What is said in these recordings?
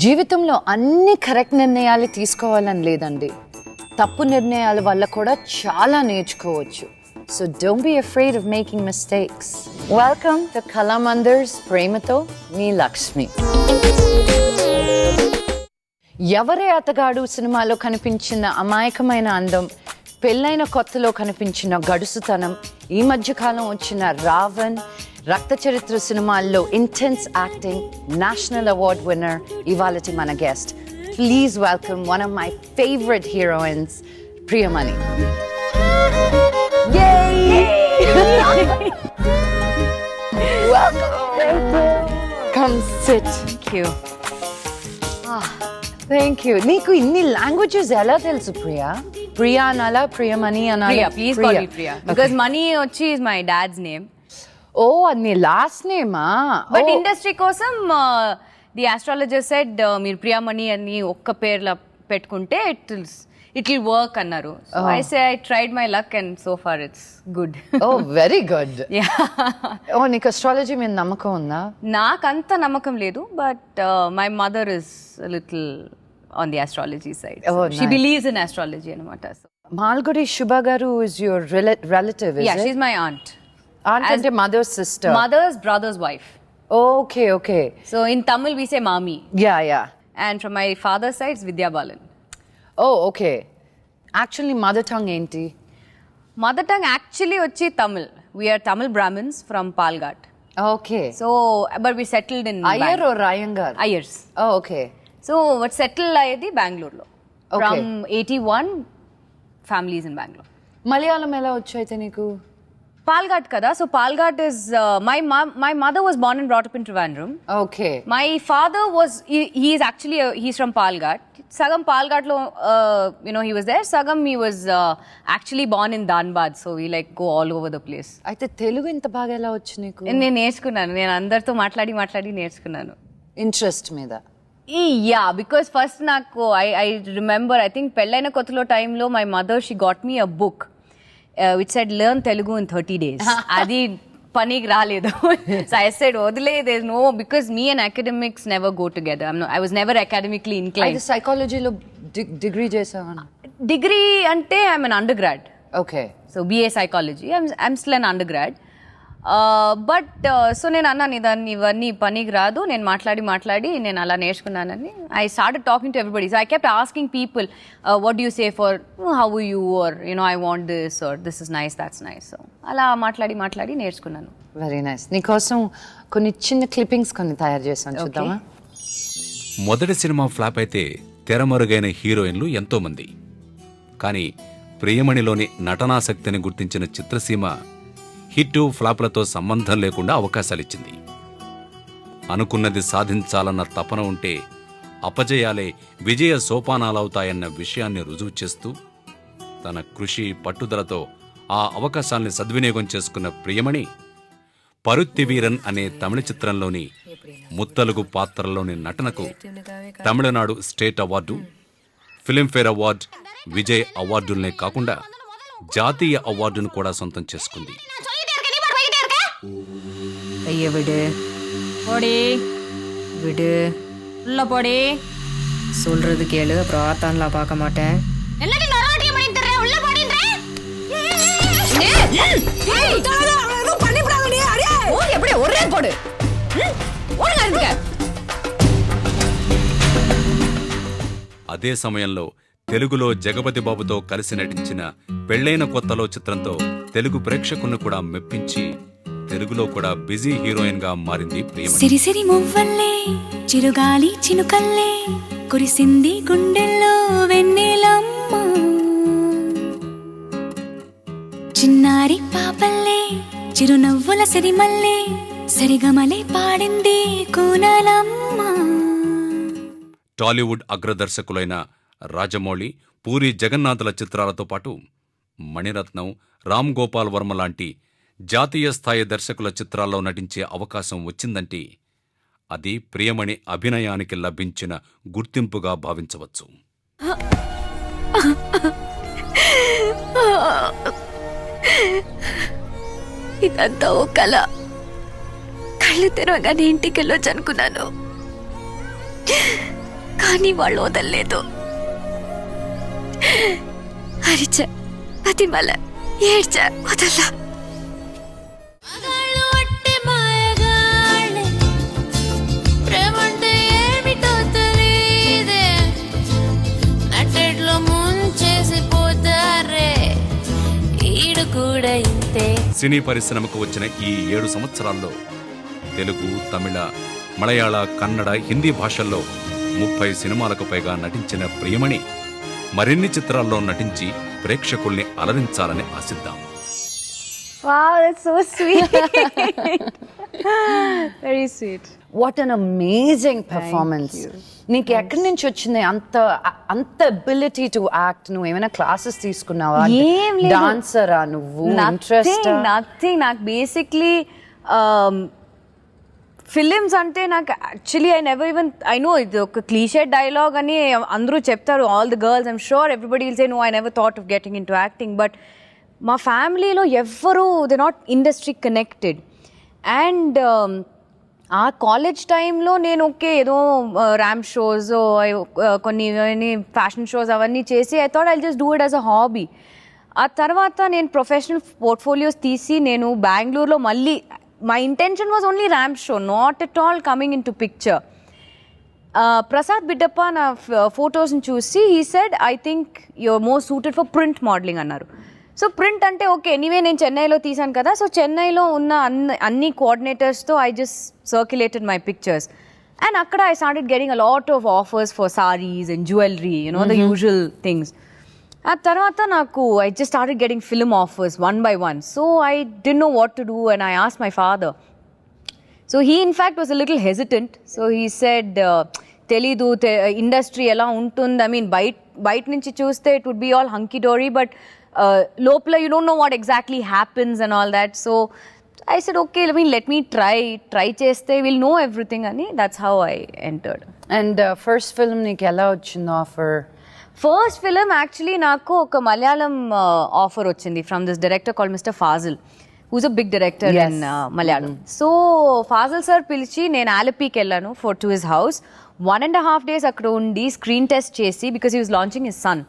జీవితంలో అన్ని కరెక్ట్ నిర్ణయాలు తీసుకోవాలని లేదండి. తప్పు నిర్ణయాల వల్ల కూడా చాలా నేర్చుకోవచ్చు. So don't be afraid of making mistakes. Welcome to Kalamandir's Prematho Mee Lakshmi. ఎవరే అతగాడు సినిమాలో కనిపించిన అమాయకమైన అందం, పెళ్ళైన కొత్తలో కనిపించిన గడుసుతనం, ఈ మధ్యకాలం వచ్చిన రావణ్, రక్త చరిత్ర సినిమాల్లో intense acting, national award winner ఇవాళటి మన guest. Please welcome one of my favorite heroines, Priyamani. Yay! Welcome. Thank you. Come sit. Thank you. Thank you. Neeku inni languages ela telusu Priya? Priya anala, Priyamani anala. Priya, please call me Priya. Because Mani Ochi is my dad's name. Oh, adi last name ah. But industry kosam the astrologer said meer Priyamani ani okka perla pettukunte it will work annaru. So I say I tried my luck and so far it's good. Oh, very good. Yeah. Oh, neeku astrology మీద నమ్మకం ఉందా? నాకంత నమ్మకం లేదు, but my mother is a little on the astrology side. So she believes in astrology anamata. So Malgudi Shubha garu is your relative, is it? Yeah, she's my aunt. Aunt and mother's sister. Mother's brother's wife. Okay, okay. So in Tamil we say Mami. Yeah, yeah. And from my father's side it's Vidya Balan. Oh, okay. Actually, mother tongue enti? Mother tongue actually vachi Tamil. We are Tamil Brahmins from Palghat. Okay. So, but we settled in Iyer or Iyengar? Ayers. Oh, okay. So, what settled ayedi Bangalore lo. Okay. From 81 families in Bangalore. Malayalam ela vachaithe neeku? Palghat kada. So Palghat is my mother was born and brought up in Trivandrum. Okay. My father was he is actually he's from Palghat. Sagam Palghat lo he was there. Sagam he was actually born in Dhanbad. So we like go all over the place. అయితే తెలుగు ఇంత బాగా ఎలా వచ్చు నీకు? నేను నేర్చుకున్నాను. నేను అందరితో మాట్లాడి నేర్చుకున్నాను. ఇంట్రెస్ట్ మీద. Yeah, because first నాకు I remember I think పెళ్ళైన కొత్తలో టైంలో my mother she got me a book which said learn Telugu in 30 days. అది పనికి రాలేదు. So I said వదిలే, there's no, because me and academics never go together. I was never academically inclined. అయితే సైకాలజీలో degree చేసావా? Degree అంటే I'm an undergrad. Okay. So BA psychology. I'm still an undergrad. But so నేను అన్నాను ఇవన్నీ పనికి రాదు, నేను మాట్లాడి నేను అలా నేర్చుకున్నానని. I started talking to everybody. So I kept asking people, what do you say for how are you, or I want this, or this is nice, that's nice. So అలా మాట్లాడి నేర్చుకున్నాను. Very nice. నీకోసం కొన్ని చిన్న clippings కొన్ని తయారు చేశాను, చూద్దామా? మొదటి సినిమా ఫ్లాప్ అయితే తెరమరుగైన హీరోయిన్లు ఎంతో మంది. కానీ ప్రియమణిలోని నటనాశక్తిని గుర్తించిన చిత్రసీమ హిట్టు ఫ్లాప్లతో సంబంధం లేకుండా అవకాశాలిచ్చింది. అనుకున్నది సాధించాలన్న తపన ఉంటే అపజయాలే విజయ సోపానాలవుతాయన్న విషయాన్ని రుజువు చేస్తూ తన కృషి పట్టుదలతో ఆ అవకాశాల్ని సద్వినియోగం చేసుకున్న ప్రియమణి పరుత్తి వీరన్ అనే తమిళ చిత్రంలోని ముత్తలుగు పాత్రలోని నటనకు Tamil Nadu state award, filmfare award, Vijay అవార్డులనే కాకుండా జాతీయ అవార్డును కూడా సొంతం చేసుకుంది. ஐய விடு போடி விடு உள்ள போடி சொல்றது கேளு, அப்புறம் ஆத்தான்லாம் பார்க்க மாட்டேன். ஒரே போடு. అదే సమయంలో తెలుగులో జగపతి బాబుతో కలిసి నటించిన పెళ్లైన కొత్తలో చిత్రంతో తెలుగు ప్రేక్షకులను కూడా మెప్పించి తెలుగులో కూడా బిజీ హీరోయిన్ గా మారింది ప్రియమణి. సిరిసిరి మువ్వల్లే చిరుగాలి చినుకల్లే కురిసింది గుండెల్లో వెన్నెలమ్మ, చిన్నారి పాపల్లే చిరునవ్వుల సిరిమల్లే సరిగమలే పాడింది కోనలమ్మ. టాలీవుడ్ అగ్రదర్శకులైన రాజమౌళి, పూరి జగన్నాథుల చిత్రాలతో పాటు మణిరత్నం, రామ్ గోపాల్ వర్మ లాంటి జాతీయ స్థాయి దర్శకుల చిత్రాల్లో నటించే అవకాశం వచ్చిందంటే అది ప్రియమణి అభినయానికి లభించిన గుర్తింపుగా భావించవచ్చు. ఇదంతా ఓ కళ. కళ్ళు తెరవగానే ఇంటికి వెళ్ళొచ్చు అనుకున్నాను. కానీ వాళ్ళు వదలలేదు. అరిచా, బతిమల, ఏడ్చా, వదల్లా. సినీ పరిశ్రమకు వచ్చిన ఈ 7 సంవత్సరాల్లో తెలుగు, తమిళ, మలయాళ, కన్నడ, హిందీ భాషల్లో 30 సినిమాలకు పైగా నటించిన ప్రియమణి మరిన్ని చిత్రాల్లో నటించి ప్రేక్షకుల్ని అలరించాలని ఆశిద్దాం. Wow, that's so sweet. Very sweet. What an amazing performance. నీకు ఎక్కడి నుంచి వచ్చింది అంత అబిలిటీ టు యాక్ట్? నువ్వు ఏమైనా క్లాసెస్ తీసుకున్నావా? ఏం లేదు. డాన్సరా నువ్వు? ఇంట్రెస్ట్? నథింగ్. నాకు బేసిక్లీ ఫిలిమ్స్ అంటే నాకు యాక్చువల్లీ ఐ నో ఇది ఒక క్లీషే డైలాగ్ అని అందరూ చెప్తారు, all the girls, I'm sure everybody will say no, I never thought of getting into acting. But మా ఫ్యామిలీలో ఎవ్వరూ they not industry connected. And ఆ కాలేజ్ టైంలో నేను ఓకే ఏదో ర్యాంప్ షోస్, కొన్ని ఫ్యాషన్ షోస్ అవన్నీ చేసి I thought I just do it as a hobby. ఆ తర్వాత నేను ప్రొఫెషనల్ పోర్ట్ఫోలియోస్ తీసి నేను బెంగళూరులో మళ్ళీ my intention was only ramp show, not at all coming in to picture. Prasad Bidappa నా ఫొటోస్ని చూసి he said I think you're more suited for print modeling అన్నారు. సో ప్రింట్ అంటే ఓకే, ఎనీవే నేను చెన్నైలో తీసాను కదా, సో చెన్నైలో ఉన్న అన్ని కోఆర్డినేటర్స్తో I just circulated my pictures. And అక్కడ I started getting a lot of offers for saris and jewellery, the usual things. ఆ తర్వాత నాకు I just started getting film offers one by one. So I didn't no what to do and I asked my father. So he in fact was a little hesitant. So he said తెలీదు industry ఎలా ఉంటుంది, I mean బయట నుంచి చూస్తే it would be all hunky dory, but లోపల you don't know what exactly happens and all that. So I said okay, let me try చేస్తే we'll know everything అని. That's how I entered. And first film నీకు ఎలా వచ్చింది offer? First film actually నాకు ఒక Malayalam offer వచ్చింది from this director called mister Fazil, who's a big director in Malayalam. So Fazil sir పిలిచి నేను ఆలపీకి వెళ్ళాను టు హిస్ హౌస్. 1.5 days అక్కడ ఉండి స్క్రీన్ టెస్ట్ చేసి, because he was launching his son,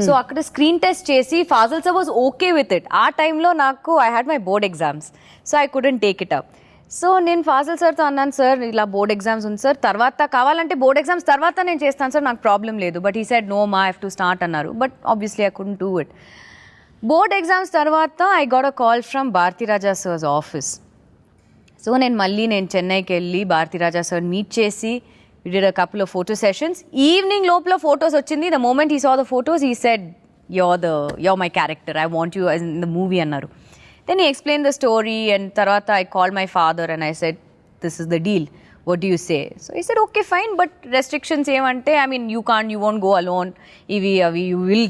so అక్కడ స్క్రీన్ టెస్ట్ చేసి Fazil sir was okay with it. ఆ టైంలో నాకు I had my board exams, so I couldn't take it up. So నేను ఫాజిల్ సార్తో అన్నాను, సార్ ఇలా బోర్డ్ ఎగ్జామ్స్ ఉంది సార్, తర్వాత కావాలంటే బోర్డ్ ఎగ్జామ్స్ తర్వాత నేను చేస్తాను సార్, నాకు ప్రాబ్లం లేదు. But he said no ma, I have to start అన్నారు. But obviously I couldn't do it. Board exams తర్వాత I got a call from Bharathiraja sir's office. So నేను చెన్నైకి వెళ్ళి భారతీరాజా సార్ మీట్ చేసి we did a couple of photo sessions. Evening lopla photos ochindi. The moment he saw the photos, he said, you're my character, I want you as in the movie annaru. Then he explained the story, and tarvata I called my father and I said, this is the deal, what do you say? So he said okay fine, but restrictions emante, I mean you won't go alone, you will,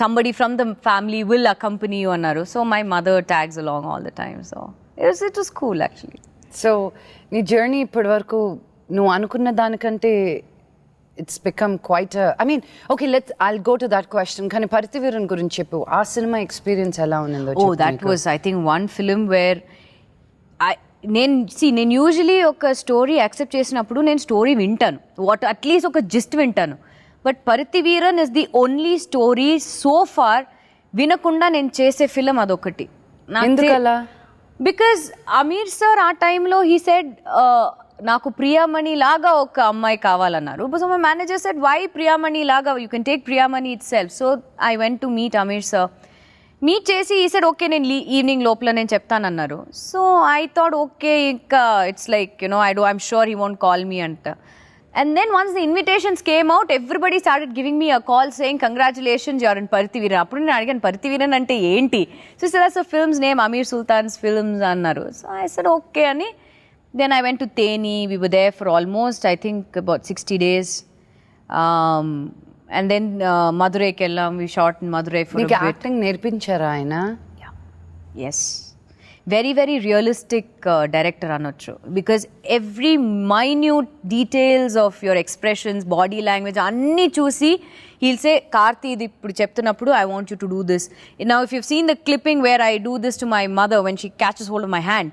somebody from the family will accompany you annaru. So my mother tags along all the time, so it was cool actually. So నీ journey ఇప్పటి వరకు నువ్వు అనుకున్న దానికంటే it's become quite I mean okay I'll go to that question. కానీ పరితివీరన్ గురించి చెప్పు, ఆ సినిమా ఎక్స్పీరియన్స్ ఎలా ఉందో? Oh that was I think one film where నేను యూజువలీ ఒక స్టోరీ యాక్సెప్ట్ చేసినప్పుడు నేను స్టోరీ వింటాను, అట్లీస్ట్ ఒక జిస్ట్ వింటాను. But Paruthiveeran is the only story so far వినకుండా నేను చేసే ఫిలిం అదొకటి. ఎందుకలా? బికాజ్ అమీర్ సార్ ఆ టైంలో హీ సెడ్ నాకు ప్రియామణి లాగా ఒక అమ్మాయి కావాలన్నారు. So my manager said why Priyamani లాగా, you can take Priyamani itself. So I went to meet Aamir sir. Meet చేసి ఈ సెడ్ ఓకే నేను ఈవినింగ్ లోపల నేను చెప్తానన్నారు. సో ఐ థాట్ ఓకే ఇంకా it's like I'm sure he won't call me అంట. And then once the invitations came out, everybody started giving me a call saying congratulations, you're in Parithiveeran. Appudu nenu adigan Parithiveeran ante enti? So he said that's a film's name, Amir Sultan's Films annaru. So I said okay ani. Then I went to Theni. We were there for almost, I think, about 60 days. And then Madurai kellam. We shot in Madurai for a bit. Acting nerpinchara ayana? Yeah. Yes. Very, very realistic director anochu. Because every minute details of your expressions, body language, anni chusi, he'll say, Karthi, idi ippudu cheptunappudu, I want you to do this. Now, if you've seen the clipping where I do this to my mother when she catches hold of my hand,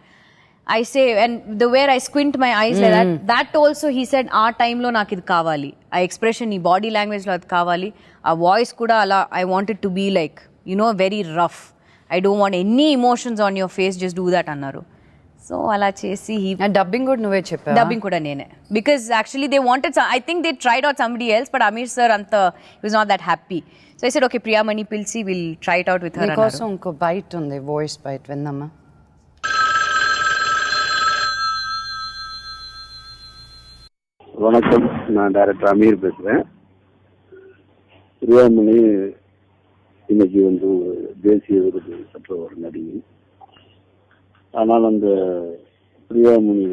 I say, and the way I squint my eyes like that also he said, ఆ టైంలో నాకు ఇది కావాలి, ఆ expression ఈ body లాంగ్వేజ్లో అది కావాలి, ఆ వాయిస్ కూడా అలా I wanted to be like very rough, I don't want any emotions on your face, just do that అన్నారు. సో అలా చేసి డబ్బింగ్ కూడా నువ్వే చెప్పావు? డబ్బింగ్ కూడా నేనే, because actually they wanted, I think they tried out somebody else, but Aamir sir అంత was not that happy. So I said okay Priyamani పిలిచి will try it out with her. నీకోసం ఇంకో బైట్ ఉంది, వాయిస్ బైట్ విందమ్మా. வணக்கம், நான் director Amir பேசுறேன். பிரியாமணி இன்னைக்கு ஒரு தேசிய விருது பெற்ற ஒரு நடிகை. ஆனால் அந்த பிரியாமணி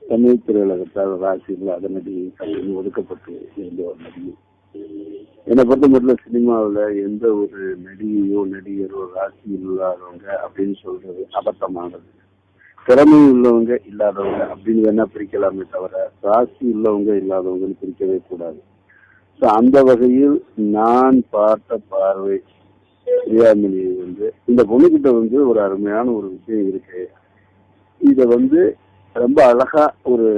தமிழ் திரையுலகத்தால் ராசி இல்லாத நடிகை அப்படின்னு ஒதுக்கப்பட்டு இருந்த ஒரு நடிகை. என்னை பொறுத்த மட்டும் சினிமாவில் எந்த ஒரு நடிகையோ நடிகரோ ராசி இல்லாதவங்க அப்படின்னு சொல்றது அபத்தமானது. திறமை உள்ளவங்க இல்லாதவங்க அப்படின்னு வேணா பிரிக்கலாமே தவிர ராசி உள்ளவங்க இல்லாதவங்கன்னு பிரிக்கவே கூடாது. ஸோ அந்த வகையில் நான் பார்த்த பார்வை பிரியாமணி இந்த பொண்ணுகிட்ட ஒரு அருமையான ஒரு விஷயம் இருக்கு. இத ரொம்ப அழகா ஒரு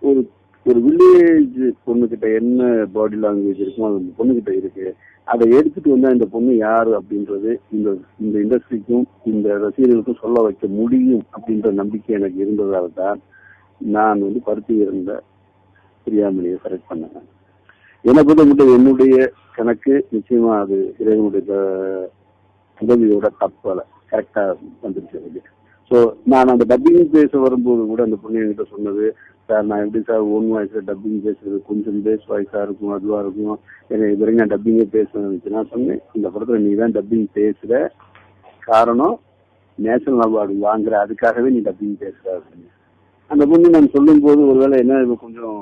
ஒரு ஒரு வில்லேஜ் பொண்ணுகிட்ட என்ன பாடி லாங்குவேஜ் இருக்குமோ அந்த பொண்ணுகிட்ட இருக்கு. அதை எடுத்துட்டு இந்த பொண்ணு யாரு அப்படின்றது இந்த இண்டஸ்ட்ரிக்கும் இந்த ரசிகர்களுக்கும் சொல்ல வைக்க முடியும் அப்படின்ற நம்பிக்கை எனக்கு இருந்ததால தான் நான் பருத்தி இருந்த பிரியாமணியை செலக்ட் பண்ணேன். என்னை பொறுத்த மட்டும் என்னுடைய கணக்கு நிச்சயமா அது இறைவனுடைய உதவியோட தப்பல கரெக்டா வந்துருச்சு. ஸோ நான் அந்த டப்பிங் பேச வரும்போது கூட அந்த பொண்ணு என்கிட்ட சொன்னது, சார் நான் எப்படி சார் ஓன் வாய்ஸ்ல டப்பிங் பேசுறது, கொஞ்சம் பேஸ் வாய்ஸா இருக்கும், அதுவா இருக்கும், எனக்கு இது வரைக்கும் நான் டப்பிங்கே பேசுறேன். நான் சொன்னேன், இந்த படத்துல நீ தான் டப்பிங் பேசுற, காரணம் நேஷனல் அவார்டு வாங்குற, அதுக்காகவே நீ டப்பிங் பேசுற அப்படின்னு. அந்த பொண்ணு நான் சொல்லும் போது ஒருவேளை என்ன கொஞ்சம்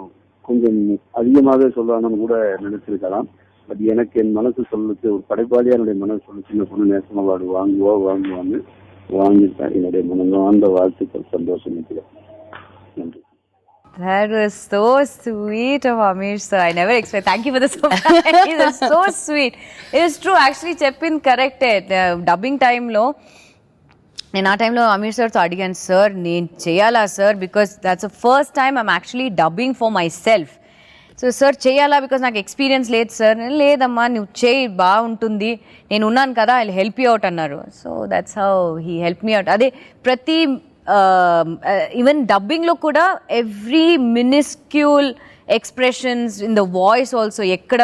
கொஞ்சம் அதிகமாகவே சொல்லலாம்னு கூட நினைச்சிருக்கலாம். பட் எனக்கு என் மனசு சொல்லுச்சு, ஒரு படைப்பாளியா என்னுடைய மனசு சொல்லுச்சு, இந்த பொண்ணு நேஷனல் அவார்டு வாங்குவான்னு வாங்கிட்டேன். என்னுடைய மனமார்ந்த வாழ்த்துக்கள், சந்தோஷம். நன்றி. That was so sweet of Amir sir. I never expected. Thank you for the surprise. That's so sweet. It is true. Actually, Cheppin corrected. Dubbing time lo. నేను ఆ టైంలో అమీర్ సార్తో అడిగాను, సార్ నేను చేయాలా sir, because that's the first time I'm actually dubbing for myself. So sir చేయాలా because నాకు experience లేదు సార్. లేదమ్మా నువ్వు చేయి బాగుంటుంది, నేను ఉన్నాను కదా, ఐ హెల్ప్ యూ అవుట్ అన్నారు. So that's how he help me out. అదే ప్రతి ఈవెన్ డబ్బింగ్లో కూడా every miniscule expressions in the voice also, ఎక్కడ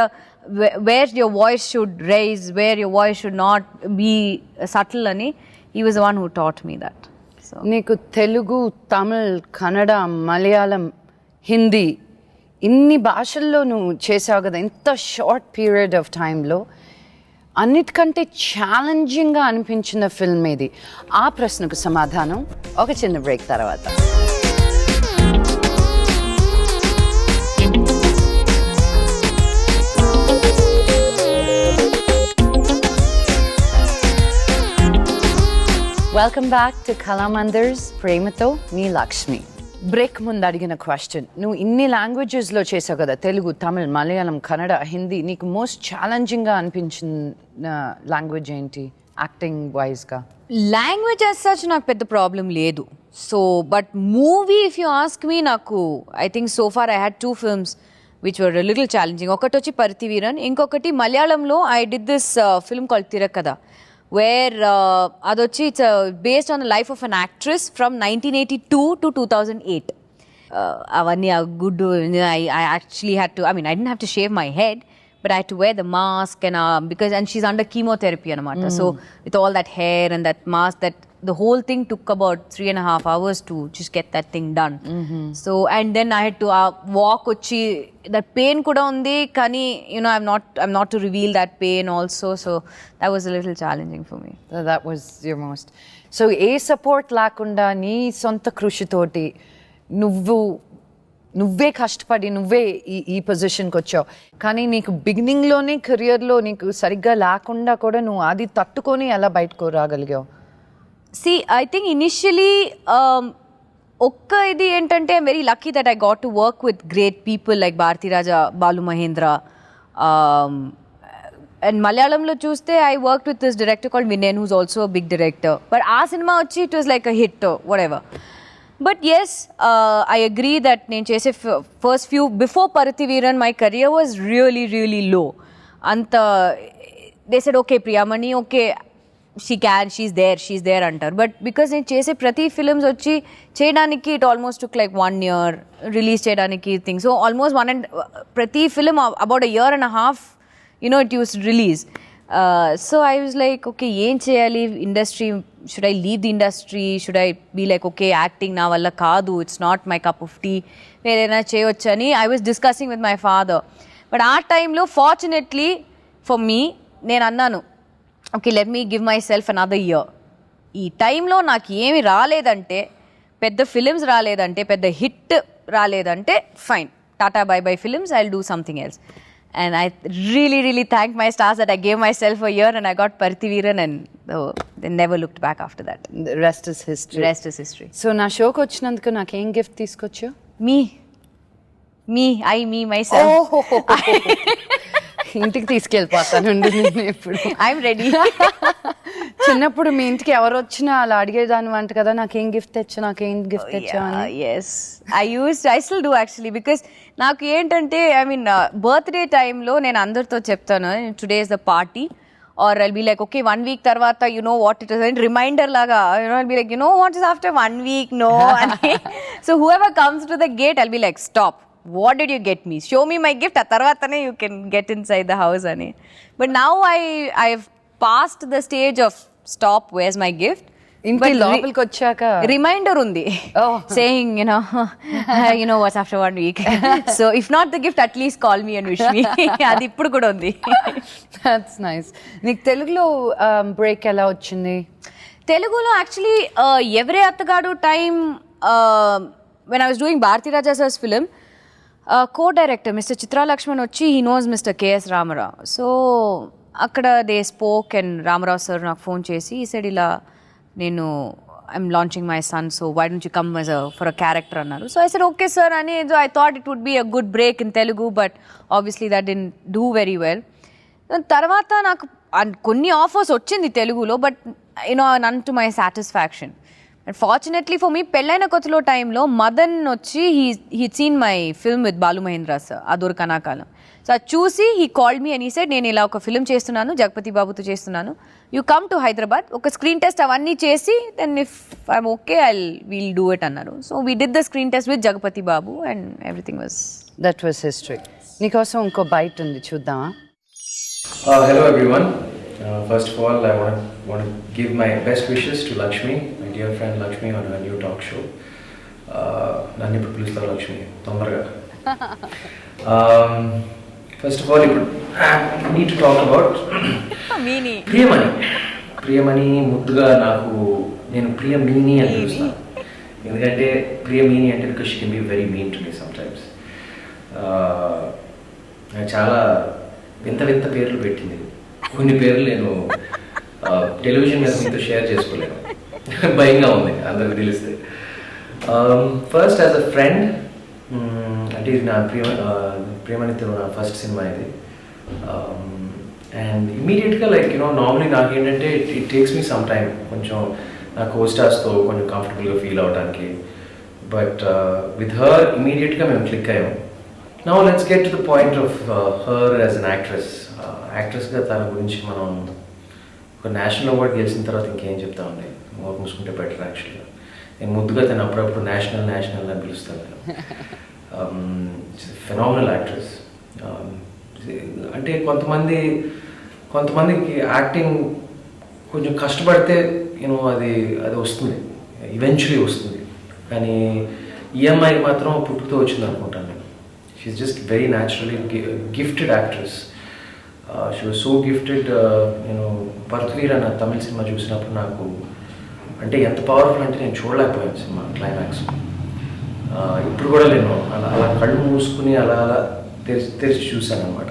where your voice should rise, where your voice should not be subtle అని he was the one who taught me that. So నీకు తెలుగు, తమిళ్, కన్నడ, మలయాళం, హిందీ ఇన్ని భాషల్లో నువ్వు చేసావు కదా ఇంత షార్ట్ పీరియడ్ ఆఫ్ టైంలో. అన్నిటికంటే ఛాలెంజింగ్గా అనిపించిన ఫిల్మ్ ఇది. ఆ ప్రశ్నకు సమాధానం ఒక చిన్న బ్రేక్ తర్వాత. Welcome back to Kalamandir's Prematho Mee Lakshmi. Break ముందు అడిగిన క్వశ్చన్, నువ్వు ఇన్ని లాంగ్వేజెస్లో చేసావు కదా, తెలుగు, తమిళ్, మలయాళం, కన్నడ, హిందీ, నీకు మోస్ట్ ఛాలెంజింగ్గా అనిపించిన లాంగ్వేజ్ ఏంటి యాక్టింగ్ వైజ్గా? లాంగ్వేజ్ యాజ్ సచ్ నాకు పెద్ద ప్రాబ్లం లేదు. So but movie if you ask me, నాకు I think so far I had 2 films which were a little challenging. ఒకటి వచ్చి పర్తివీరన్, ఇంకొకటి మలయాళంలో I did this film called Thirakkatha, where adochi it's based on the life of an actress from 1982 to 2008. Avani a good, I actually had to, I mean I didn't have to shave my head, but I had to wear the mask and because and she's under chemotherapy anamata. So with all that hair and that mask, that the whole thing took about 3.5 hours to just get that thing done. So and then I had to walk వచ్చి, that pain kuda undi kani I'm not to reveal that pain also, so that was a little challenging for me. That was your most. So A support లేకుండా నీ సొంత కృషితోటి నువ్వే కష్టపడి నువ్వే ఈ పొజిషన్కి వచ్చావు. కానీ నీకు బిగినింగ్లోనే కెరియర్లో నీకు సరిగ్గా లేకుండా కూడా నువ్వు అది తట్టుకొని ఎలా బయటకు రాగలిగావు? See, I think initially ఒక్క ఇది ఏంటంటే I'm very lucky that I got to work with great people like Bharati Raja, Balu Mahendra, and మలయాళంలో చూస్తే I work with this director called Vinayan whose also a big director. But ఆ సినిమా వచ్చి it was like a hit whatever. But yes I agree that నేను చేసే first few before Paruthiveeran my career was really really low. అంత they said okay Priyamani okay she's there అంటారు. But because నేను చేసే ప్రతి ఫిల్మ్స్ వచ్చి చేయడానికి it almost took like 1 year release చేయడానికి థింగ్. సో ఆల్మోస్ట్ ప్రతి film about 1.5 years it used to release. So I was like, okay, ఏం చేయాలి industry, should I leave the industry, should I be like okay acting నా వల్ల కాదు, it's not my cup of tea, వేరేనా చేయొచ్చని I was discussing with my father. But ఆ టైంలో fortunately for me నేను అన్నాను okay let me give my self another year. ఈ టైంలో నాకు ఏమి రాలేదంటే, పెద్ద ఫిలిమ్స్ రాలేదంటే, పెద్ద హిట్ రాలేదంటే fine, tata bye by films, I will do something else. And I really, really thank my stars that I gave myself a year and I got Parthi Veeran and they never looked back after that. The rest is history. Rest is history. So నా షోకి వచ్చినందుకు నాకేం gift తీసుకొచ్చు? Me, myself. ఇంటికి తీసుకెళ్ళిపోతాను నేను ఎప్పుడు. I'm ready. చిన్నప్పుడు మీ ఇంటికి ఎవరు వచ్చినా అలా అడిగేదాని వంట కదా, నాకేం గిఫ్ట్ తెచ్చా అని. Yes, I still do actually, because నాకు ఏంటంటే ఐ మీన్ బర్త్డే టైంలో నేను అందరితో చెప్తాను today is the party, or I'll be like okay 1 week తర్వాత you know what it is, and reminder laga I'll be like you know what is after 1 week no. So whoever comes to the gate I'll be like stop, what did you get me, show me my gift, ఆ తర్వాతనే you can get inside the house ani. But now I've passed the stage of stop, where's my gift. ఇంటి లోపలికి వచ్చాక reminder ఉంది saying you know what's after 1 week. So if not the gift, at least call me and wish me. అది ఇప్పుడు కూడా ఉంది. That's nice. నీకు తెలుగులో బ్రేక్ ఎలా వచ్చింది? తెలుగులో యాక్చువల్లీ ఎవరే అత్తగాడు time when I was doing Bharati Raja sir's film, co-director Mr. Chitra Lakshman వచ్చి he knows Mr. K.S. Ramarao. So అక్కడ they spoke and Ramarao sir నాకు ఫోన్ చేసి he said ఇలా నేను I'm launching my son, so why don't you come for a character అన్నారు. So I said okay sir అని. So I thought it would be a good break in Telugu, but obviously that didn't do very well. తర్వాత నాకు కొన్ని offers వచ్చింది తెలుగులో, but none to my satisfaction. And fortunately for me, పెళ్ళైన కొత్తలో టైంలో మదన్ వచ్చి he'd seen my film with Balu Mahendra sir, Adoor కనాకాలం. సో అది చూసి he called me and he said నేను ఇలా ఒక ఫిల్మ్ చేస్తున్నాను, జగపతి బాబుతో చేస్తున్నాను, యూ కమ్ టు హైదరాబాద్, ఒక స్క్రీన్ టెస్ట్ అవన్నీ చేసి then if I'm okay we'll do it అన్నారు. So we did the screen test with Jagapathi Babu and everything that was history. నీకోసం ఇంకో బైట్ ఉంది, చూద్దామా? Hello everyone. First of all, I want to give my best wishes to Lakshmi, my dear friend Lakshmi, on her new talk show. Nanni ippudu pilustaru Lakshmi tondaraga. First of all, we need to talk about Priyamani. ముద్దుగా నాకు నేను ప్రియమీని అని పిలుస్తాను, ఎందుకంటే ప్రియమీని అంటే because she can be very mean to me sometimes. చాలా వింత వింత పేర్లు పెట్టింది, కొన్ని పేర్లు నేను టెలివిజన్ మీద మీతో షేర్ చేసుకోలేను, భయంగా ఉంది అందరికి తెలిస్తే. ఫస్ట్ యాజ్ అ ఫ్రెండ్, అంటే ఇది నా ప్రియమణితో నా ఫస్ట్ సినిమా ఇది. అండ్ ఇమీడియట్గా లైక్ నార్మలీ నాకేంటంటే it takes me some time కొంచెం నా కోస్టార్స్తో కొంచెం కంఫర్టబుల్గా ఫీల్ అవడానికి. బట్ విత్ హర్ ఇమీడియట్గా మేము క్లిక్ అయ్యాం. Now let's get to the point of her as an actress. యాక్ట్రెస్గా తన గురించి మనం ఒక నేషనల్ అవార్డ్ గెలిచిన తర్వాత ఇంకేం చెప్తామండి, మోర్ మూసుకుంటే బెటర్. యాక్చువల్గా నేను ముద్దుగా తను అప్పుడప్పుడు నేషనల్ అని పిలుస్తాను నేను. Phenomenal actress. అంటే కొంతమందికి యాక్టింగ్ కొంచెం కష్టపడితే అది వస్తుంది, ఈవెన్చువలీ వస్తుంది. కానీ ఈఎంఐకి మాత్రం పుట్టుకతో వచ్చింది అనుకుంటాను నేను. She's just very naturally gifted actress. She was so gifted. నేను పృథ్వీర్ అన్న తమిళ సినిమా చూసినప్పుడు నాకు అంటే ఎంత పవర్ఫుల్ అంటే నేను చూడలేకపోయాను సినిమా క్లైమాక్స్. ఇప్పుడు కూడా నేను అలా కళ్ళు మూసుకుని అలా తెరిచి చూశాను అనమాట.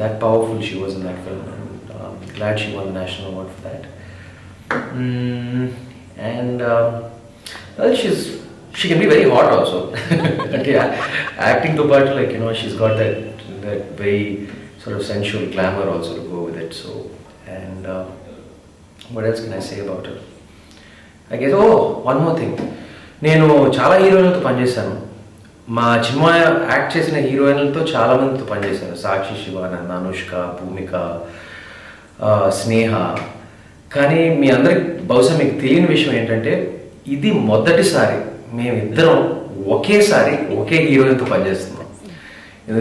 That powerful she was in that film. Glad she won the national award for that. And she can be very hot also. అంటే యాక్టింగ్తో పాటు like she's got that very sort of sensual glamour also to go with it. So, and what else can I say about it? I guess, one more thing. నేను చాలా హీరోయిన్లతో పనిచేశాను. మా cinema act చేసిన హీరోయిన్లతో చాలా మందితో పనిచేశాను. సాక్షి శివానంద్, అనుష్క, భూమిక, స్నేహ. కానీ మీ అందరికి బహుశా మీకు తెలియని విషయం ఏంటంటే ఇది మొదటిసారి మేమిద్దరం ఒకేసారి ఒకే హీరోయిన్తో పనిచేస్తున్నాం.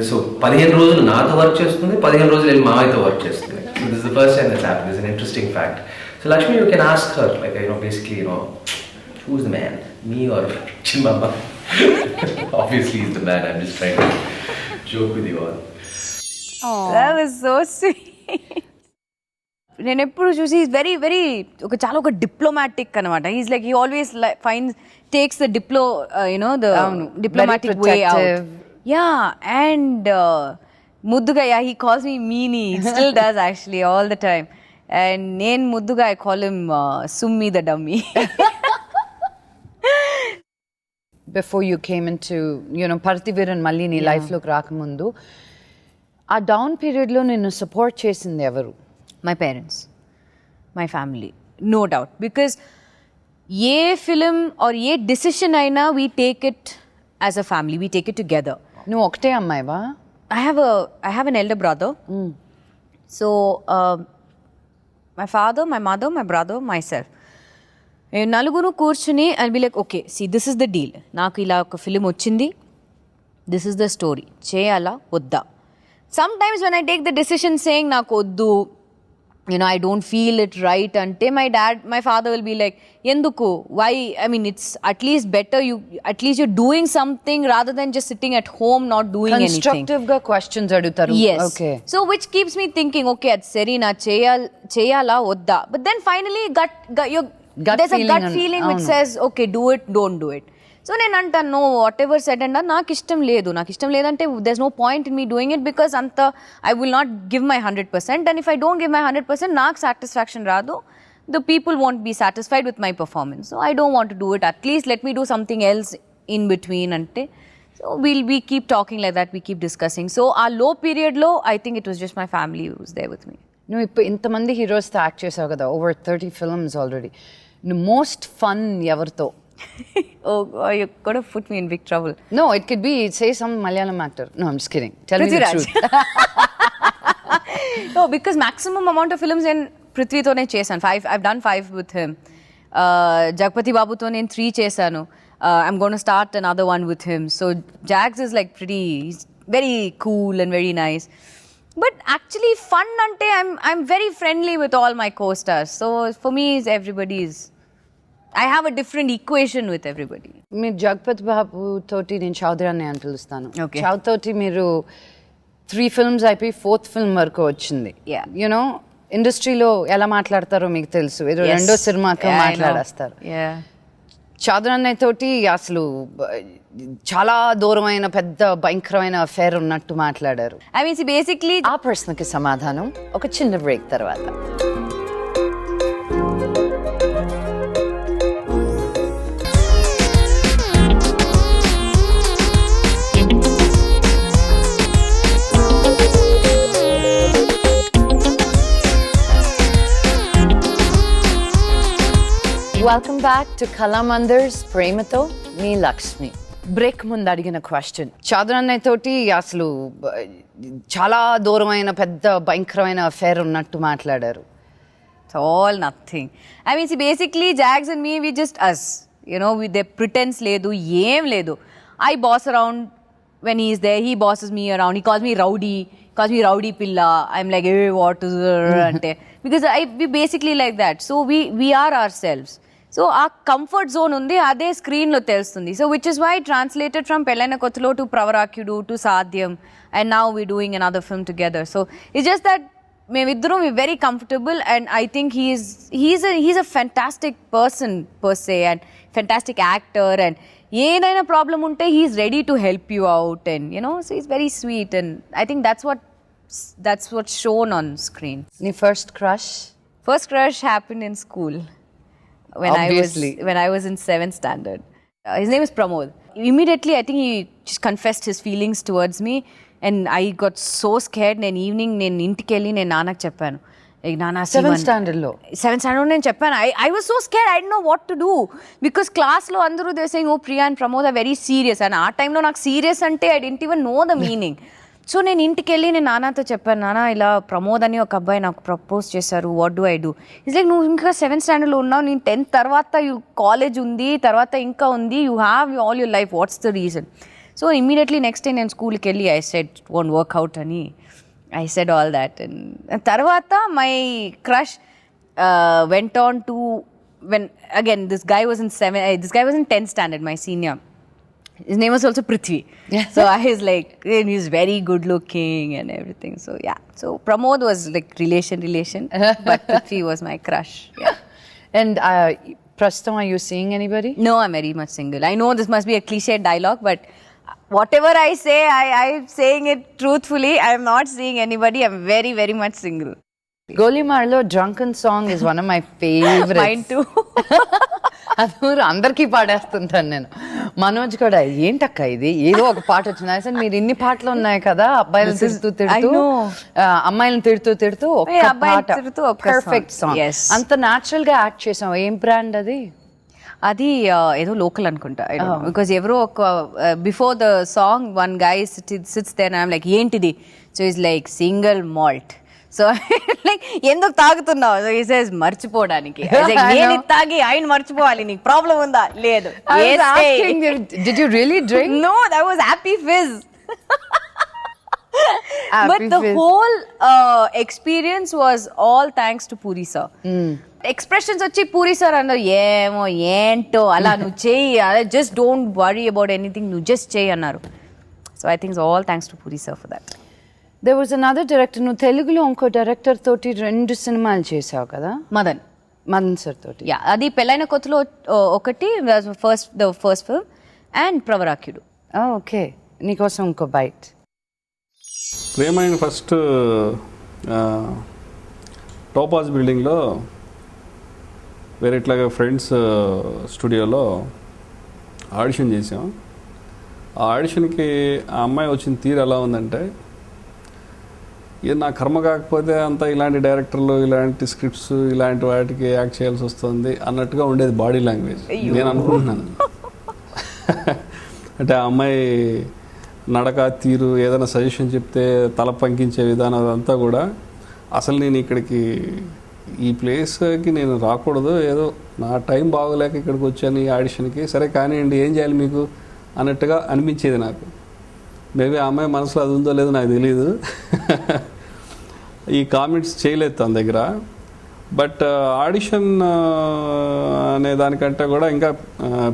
సో 15 రోజులు నాతో వర్క్ చేస్తుంది, 15 రోజులు వెళ్ళి మావితో వర్క్ చేస్తుంది. So this is the first time that's happened. It's an interesting fact. So Lakshmi, you can ask her, like, basically, who's the man? Me or Chimamba? Obviously he's the man. I'm just trying to joke with you all. That was so sweet. నేను ఎప్పుడు చూసి very very చాలా ఒక diplomatic అనమాట. Is like he always finds takes the diplomatic way out. Yeah, and ముద్దుగా, yeah, he calls me meanie, still does actually all the time. And నేను ముద్దుగా I call him Summi the dummy. Before you came into Paruthiveeran మళ్ళీ నీ లైఫ్లోకి రాకముందు ఆ down పీరియడ్లో నిన్ను సపోర్ట్ చేసింది ఎవరు? My parents, my family, no doubt. Because ye film or ye decision aina, we take it as a family, we take it together. No, okte ammayva? I have an elder brother. So my father, my mother, my brother, myself. Naluguru కూర్చుని I'll be like, okay, see, this is the deal. నాకు ఇలా ఒక film వచ్చింది, this is the story. చేయాలా వద్దా? Sometimes when I take the decision saying నాకు వద్దు, I don't feel it right, ante my father will be like, enduku, why? I mean, it's at least better, at least you're doing something rather than just sitting at home not doing anything. Constructive ga questions adutaru. Yes. Okay. So which keeps me thinking, okay, at seri na cheyala odda. But then finally there's a gut feeling which says, okay, do it, don't do it. So నేను అంటాను, no, whatever said and నాకు ఇష్టం లేదంటే there's no point in me doing it because I will not give my 100%, and if I don't give my 100% నాకు satisfaction రాదు, the people won't be satisfied with my performance, so I don't want to do it. At least let me do something else in between ante. So we keep talking like that, we keep discussing. So our low period lo, I think it was just my family who was there with me. నువ్వు ఇప్పుడు ఇంతమంది హీరోస్తో act చేసావు కదా, over 30 films already. నువ్వు most fun ఎవరితో? Oh, you're going to put me in big trouble. No, it could be, say, some Malayalam actor. No, I'm just kidding. Tell me the truth. No, because maximum amount of films in Prithvi tone chesanu. I've done 5 with him. Jagpati Babu tone 3 chesanu. I'm going to start another one with him. So Jags is like he's very cool and very nice. But actually fun ante, I'm very friendly with all my co-stars. So for me, I have a different equation with everybody. మీరు జగపతి బాబు తోటి నేను చౌదరి అనే అని పిలుస్తాను. Okay. తోటి మీరు 3 films అయిపోయి 4th film వరకు వచ్చింది. Yeah. ఇండస్ట్రీలో ఎలా మాట్లాడతారో మీకు తెలుసు, ఏదో రెండో సినిమాకి మాట్లాడేస్తారు. చౌదరి అన్నయ్య తోటి అసలు చాలా దూరమైన పెద్ద భయంకరమైన అఫేర్ ఉన్నట్టు మాట్లాడారు. I mean, see, basically ఆ ప్రశ్నకి సమాధానం ఒక చిన్న బ్రేక్ తర్వాత. Welcome back to Kalamandir's Prematho Mee Lakshmi. Break ముందు అడిగిన క్వశ్చన్, చౌదరి అన్నయ్య తోటి అసలు చాలా దూరమైన పెద్ద భయంకరమైన అఫేర్ ఉన్నట్టు మాట్లాడారు. it's all nothing. I mean, see, basically Jags and me, we just us. They pretense ledu, em ledu. I boss around when he's there, he bosses me around. He calls me rowdy pilla. I'm like, hey, what is it? Because we basically like that. So we are ourselves. So our comfort zone undi ade screen lo telustundi. So which is why I translated from Pellaina Kothalo to Pravarakyudu to Sadhyam, and now we're doing another film together. So it's just that we're very comfortable, and I think he's a fantastic person per se, and fantastic actor, and ఏదైనా problem ఉంటే he's ready to help you out, and so he's very sweet, and I think that's what's shown on screen. నీ first crush happened in school when Obviously. I was in 7th standard. His name is Pramod. immediately I think he just confessed his feelings towards me, and I got so scared. నేను evening నేను ఇంటికి వెళ్ళి నేను నాన్నకు చెప్పాను, నాన్న 7th standard లో 7th standard నేను చెప్పాను. I was so scared, I didn't know what to do, because క్లాస్లో అందరూ they saying, oh Priya and Pramod are very serious, and ఆ టైంలో నాకు సీరియస్ అంటే I didn't even know the meaning. So నేను ఇంటికి వెళ్ళి నేను నాన్నతో చెప్పాను, నాన్న ఇలా ప్రమోద్ అని ఒక అబ్బాయి నాకు ప్రపోజ్ చేశారు, what do I do? It's like నువ్వు ఇంకా 7th స్టాండర్డ్లో ఉన్నావు, నేను 10th తర్వాత కాలేజ్ ఉంది, తర్వాత ఇంకా ఉంది, you have all your life, what's the reason? So immediately next day నేను స్కూల్కి వెళ్ళి ఐ సెడ్ వోంట్ వర్క్అవుట్ అని I said all that. And tarvata my crush went on to, when again this guy was in 10th standard, my senior. His name was also Prithvi. So I was like, he's very good looking and everything. So yeah. So Pramod was like relation, but Prithvi was my crush. Yeah. And Prastham, are you seeing anybody? No, I'm very much single. I know this must be a cliche dialogue, but whatever I say, I'm saying it truthfully. I'm not seeing anybody. I'm very, very much single. Golimarlo Drunken Song is one of my favorites. Mine too. అది అందరికీ పాడేస్తుంటాను నేను. మనోజ్ కూడా ఏంటక్క ఇది, ఏదో ఒక పాట వచ్చింది సార్, మీరు ఇన్ని పాటలు ఉన్నాయి కదా, అబ్బాయిలను తిడుతూ అమ్మాయిలను తిడుతూ ఒక పాట, పర్ఫెక్ట్ సాంగ్, అంత న్యాచురల్ గా యాక్ట్ చేసాం. ఏం బ్రాండ్ అది? అది ఏదో లోకల్ అనుకుంటా, బికాజ్ ఎవరో ఒక before the song one guy sits there, I'm like ఏంటిది? So is like single malt. So like ఎందుకు తాగుతున్నావు? సో ఈ సేస్ మర్చిపోవడానికి. నేను తాగి ఆయన మర్చిపోవాలి, నీకు ప్రాబ్లం ఉందా? లేదు. Did you really drink? No, that was Happy Fizz. But the whole experience was all thanks to Puri sir. Expressions వచ్చి పూరి సార్ అన్నారు, ఏమో ఏంటో అలా నువ్వు చెయ్యి, just don't worry about anything, నువ్వు జస్ట్ చెయ్యి అన్నారు. So I think all thanks to puri sir for that. There was another director, నువ్వు తెలుగులో ఇంకో డైరెక్టర్ తోటి 2 సినిమాలు చేసావు కదా? మదన్ సార్ తోటి. యా, అది పెళ్ళైన కొత్తలో ఒకటి, the first film, and Pravarakhyudu. Okay, నీకోసం ఇంకో బైట్. ప్రేమైన ఫస్ట్ టోపాజ్ బిల్డింగ్లో వేరే ఇట్లాగా ఫ్రెండ్స్ స్టూడియోలో ఆడిషన్ చేసాం. ఆ ఆడిషన్కి ఆ అమ్మాయి వచ్చిన తీరు ఎలా ఉందంటే, ఇది నా కర్మ కాకపోతే అంతా ఇలాంటి డైరెక్టర్లు, ఇలాంటి స్క్రిప్ట్స్, ఇలాంటి వాటికి యాక్ట్ చేయాల్సి వస్తుంది అన్నట్టుగా ఉండేది బాడీ లాంగ్వేజ్. నేను అనుకుంటున్నాను అంటే ఆ అమ్మాయి నడక తీరు, ఏదైనా సజెషన్ చెప్తే తల పంకించే విధానం, అదంతా కూడా అసలు నేను ఇక్కడికి ఈ ప్లేస్కి నేను రాకూడదు, ఏదో నా టైం బాగోలేక ఇక్కడికి వచ్చాను ఈ ఆడిషన్కి, సరే కానివ్వండి ఏం చేయాలి మీకు అన్నట్టుగా అనిపించేది నాకు. మేబీ ఆ అమ్మాయి మనసులో అది ఉందో లేదో నాకు తెలియదు. ఈ కామెంట్స్ చేయలేదు తన దగ్గర. బట్ ఆడిషన్ అనే దానికంటే కూడా ఇంకా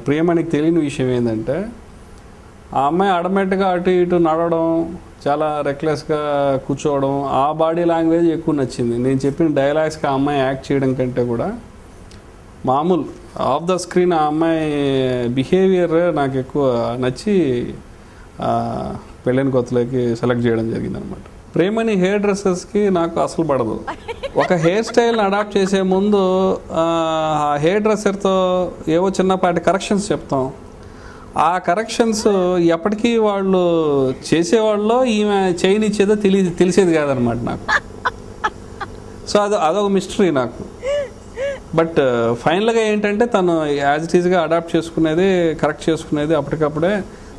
ప్రియమణికి తెలియని విషయం ఏంటంటే, ఆ అమ్మాయి ఆటోమేటిక్గా అటు ఇటు నడవడం, చాలా రెక్లెస్గా కూర్చోవడం, ఆ బాడీ లాంగ్వేజ్ ఎక్కువ నచ్చింది. నేను చెప్పిన డైలాగ్స్కి ఆ అమ్మాయి యాక్ట్ చేయడం కంటే కూడా మామూలు ఆఫ్ ద స్క్రీన్ ఆ అమ్మాయి బిహేవియర్ నాకు ఎక్కువ నచ్చి పెళ్ళైన కొత్తలోకి సెలెక్ట్ చేయడం జరిగిందనమాట. ప్రేమని హెయిర్ డ్రెస్సెస్కి నాకు అసలు పడదు. ఒక హెయిర్ స్టైల్ని అడాప్ట్ చేసే ముందు ఆ హెయిర్ డ్రెస్సర్తో ఏవో చిన్నపాటి కరెక్షన్స్ చెప్తాం. ఆ కరెక్షన్స్ ఎప్పటికీ వాళ్ళు చేసేవాళ్ళలో ఈమె చేయనిచ్చేదో తెలిసేది కాదనమాట నాకు. సో అదొక మిస్టరీ నాకు. బట్ ఫైనల్గా ఏంటంటే తను యాజ్ ఇట్ ఈజ్గా అడాప్ట్ చేసుకునేది, కరెక్ట్ చేసుకునేది అప్పటికప్పుడే,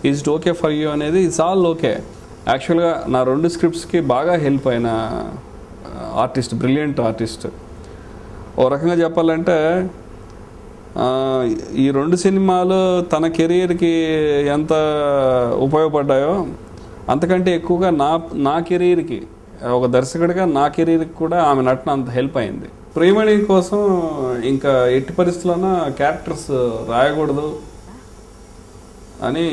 is it okay for you అనేది, ఇట్స్ ఆల్ ఓకే. యాక్చువల్గా నా 2 స్క్రిప్ట్స్కి బాగా హెల్ప్ అయిన ఆర్టిస్ట్, బ్రిలియంట్ ఆర్టిస్ట్. ఓ రకంగా చెప్పాలంటే ఈ 2 సినిమాలు తన కెరీర్కి ఎంత ఉపయోగపడ్డాయో అంతకంటే ఎక్కువగా నా కెరీర్కి, ఒక దర్శకుడిగా నా కెరీర్కి కూడా ఆమె నటన అంత హెల్ప్ అయింది. ప్రేమణి కోసం ఇంకా ఎట్టి పరిస్థితుల్లోనూ క్యారెక్టర్స్ రాయకూడదు అని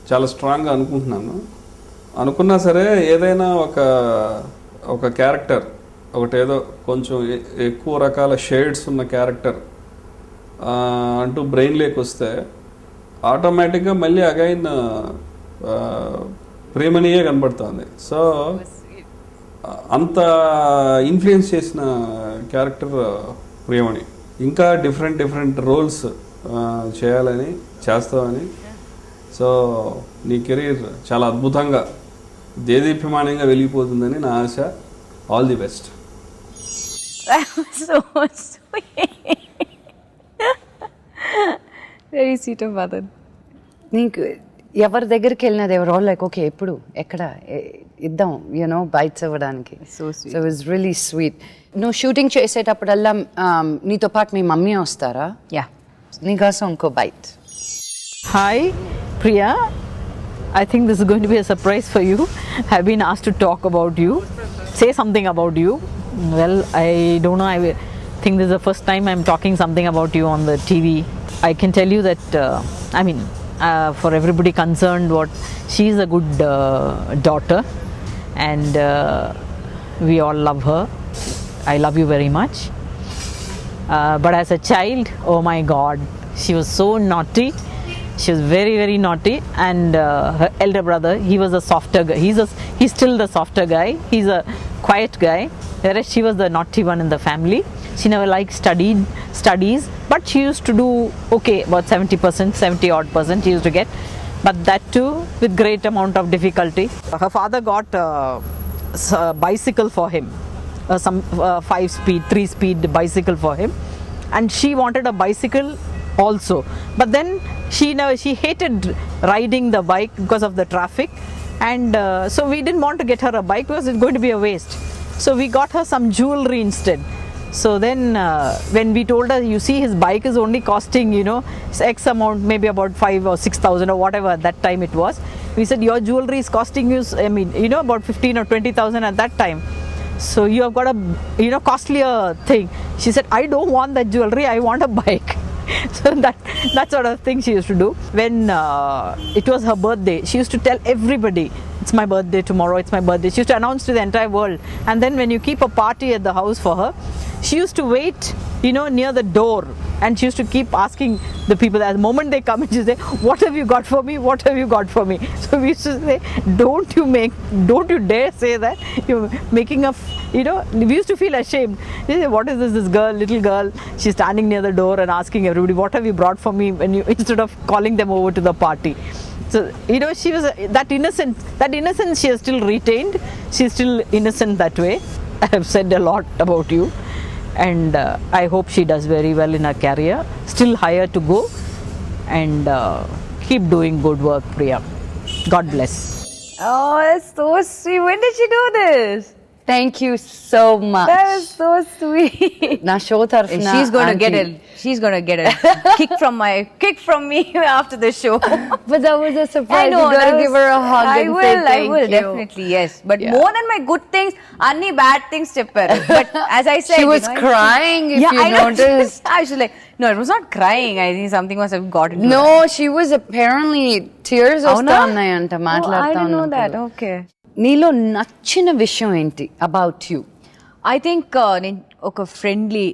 చాలా స్ట్రాంగ్గా అనుకుంటున్నాను. అనుకున్నా సరే ఏదైనా ఒక క్యారెక్టర్, ఒకటేదో కొంచెం ఎక్కువ రకాల షేడ్స్ ఉన్న క్యారెక్టర్ అంటూ బ్రెయిన్లోకి వస్తే ఆటోమేటిక్గా మళ్ళీ అగైన్ ప్రేమనియే కనబడుతుంది. సో అంత ఇన్ఫ్లుయెన్స్ చేసిన క్యారెక్టర్ ప్రియమణి. ఇంకా డిఫరెంట్ రోల్స్ చేయాలని చేస్తావని. సో నీ కెరీర్ చాలా అద్భుతంగా దేదీప్యమానంగా వెలిగిపోతుందని నా ఆశ. All the best. That was so sweet. Very sweet of mother. నీకు ఎవరి దగ్గరికి వెళ్ళినా దేవర్ ఆల్ లైక్ ఓకే ఎప్పుడు ఎక్కడ ఇద్దాం బైట్స్ ఇవ్వడానికి. So sweet. So it was really sweet. నువ్వు షూటింగ్ చేసేటప్పుడల్లా నీతో పాటు మీ మమ్మీ వస్తారా? Yeah. నీకోసం ఇంకో byte. Hi, Priya. I think this is going to be a surprise for you. I've been asked to talk about you, say something about you. Well, I don't know. I think this is the first time I'm talking something about you on the TV. I can tell you that, for everybody concerned, she's a good daughter, and we all love her. I love you very much. But as a child, oh my God, she was so naughty. She was very, very naughty, and her elder brother, he was a softer guy. He's still the softer guy. He's a quiet guy, whereas she was the naughty one in the family. She never liked studies, but she used to do okay, about 70%, 70 odd percent she used to get, but that too with great amount of difficulty. Her father got a bicycle for him, some 5-speed, 3-speed bicycle for him, and she wanted a bicycle also, but then she hated riding the bike because of the traffic, and so we didn't want to get her a bike because it's going to be a waste. So we got her some jewelry instead. So then when we told her, you see, his bike is only costing X amount, maybe about 5 or 6,000 or whatever at that time it was, we said your jewelry is costing you about 15 or 20,000 at that time. So you have got a costlier thing. She said, I don't want that jewelry, I want a bike. So that sort of thing she used to do. When it was her birthday, she used to tell everybody, it's my birthday tomorrow, it's my birthday. She used to announce to the entire world. And then when you keep a party at the house for her, she used to wait near the door, and she used to keep asking the people. At the moment they come, and she say, what have you got for me, what have you got for me? So we used to say, don't you dare say that, you're making a we used to feel ashamed. We say, what is this girl, little girl, she's standing near the door and asking everybody, what have you brought for me, instead of calling them over to the party. So she was that innocence she has still retained. She's still innocent that way. I have said a lot about you, and I hope she does very well in her career. Still higher to go, and keep doing good work, Priya. God bless. Oh, that's so sweet. When did she do this? Thank you so much. That was so sweet. నా show తరఫున She's going to get a kick from me after the show. But that was a surprise. I know, You gotta give her a hug I and will, say I thank will, you. definitely, yes. But more than my good things, anni bad things chepparu. But as I said, She was crying, if you I know. noticed. I was like, no, it was not crying. I think something must have got into No, she was apparently tears అవునా? వస్తా ఉన్నాయంట Oh, I మాట్లాడుతా didn't know that. ఉన్నప్పుడు. Okay. నీలో నచ్చిన విషయం ఏంటి about you? I think నేను ఒక ఫ్రెండ్లీ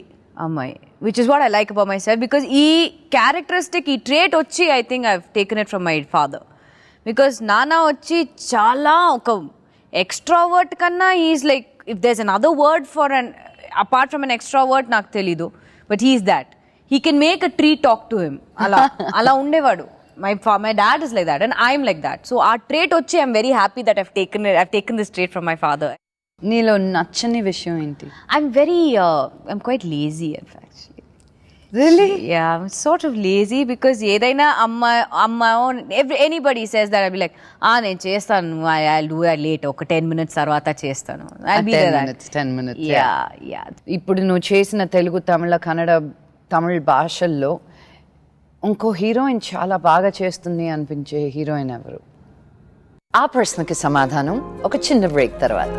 అమ్మాయి, which is what I like about myself, because ఈ క్యారెక్టరిస్టిక్, ఈ ట్రేట్ వచ్చి I think I've taken it from my father. Because నాన్న వచ్చి చాలా ఒక ఎక్స్ట్రావర్ట్ కన్నా is like, if there's another word for apart from an extrovert నాకు తెలీదు, but he is that. He can make a tree talk to him. అలా ఉండేవాడు. My dad is like that, and I'm like that. So our trait వచ్చి, I'm very happy that I've taken this trait from my father. నీలో నచ్చని విషయం ఏంటి? I'm quite lazy, in fact. Really? Yeah, I'm sort of lazy, because ఏదైనా అమ్మ anybody says that, I'll be like, నేను చేస్తాను, I'll do that later, ఒక 10 minutes తర్వాత చేస్తాను. I'll be like that. 10 minutes. Yeah. ఇప్పుడు నువ్వు చేసిన తెలుగు, తమిళ, కన్నడ, తమిళ భాషల్లో ఇంకో హీరోయిన్ చాలా బాగా చేస్తుంది అనిపించే హీరోయిన్ ఎవరు? ఆ ప్రశ్నకి సమాధానం ఒక చిన్న బ్రేక్ తర్వాత.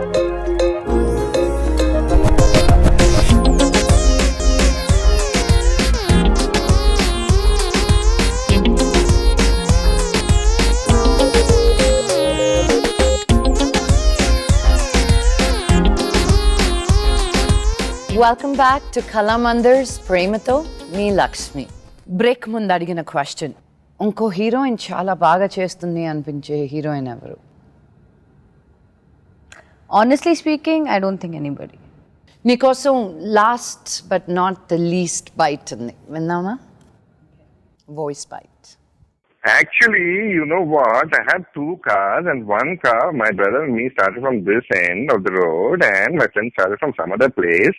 Welcome back to Kalamandir's Prematho Mee Lakshmi. Break ముందు అడిగిన క్వశ్చన్, ఇంకో హీరోయిన్ చాలా బాగా చేస్తుంది అనిపించే హీరోయిన్ ఎవరు? Honestly speaking, I don't think anybody. నీకోసం last but not the least bite ఉంది, విందామా? Voice bite. Actually, you know what? I have 2 cars, and one car, my brother and me started from this end of the road, and my friend started from some other place.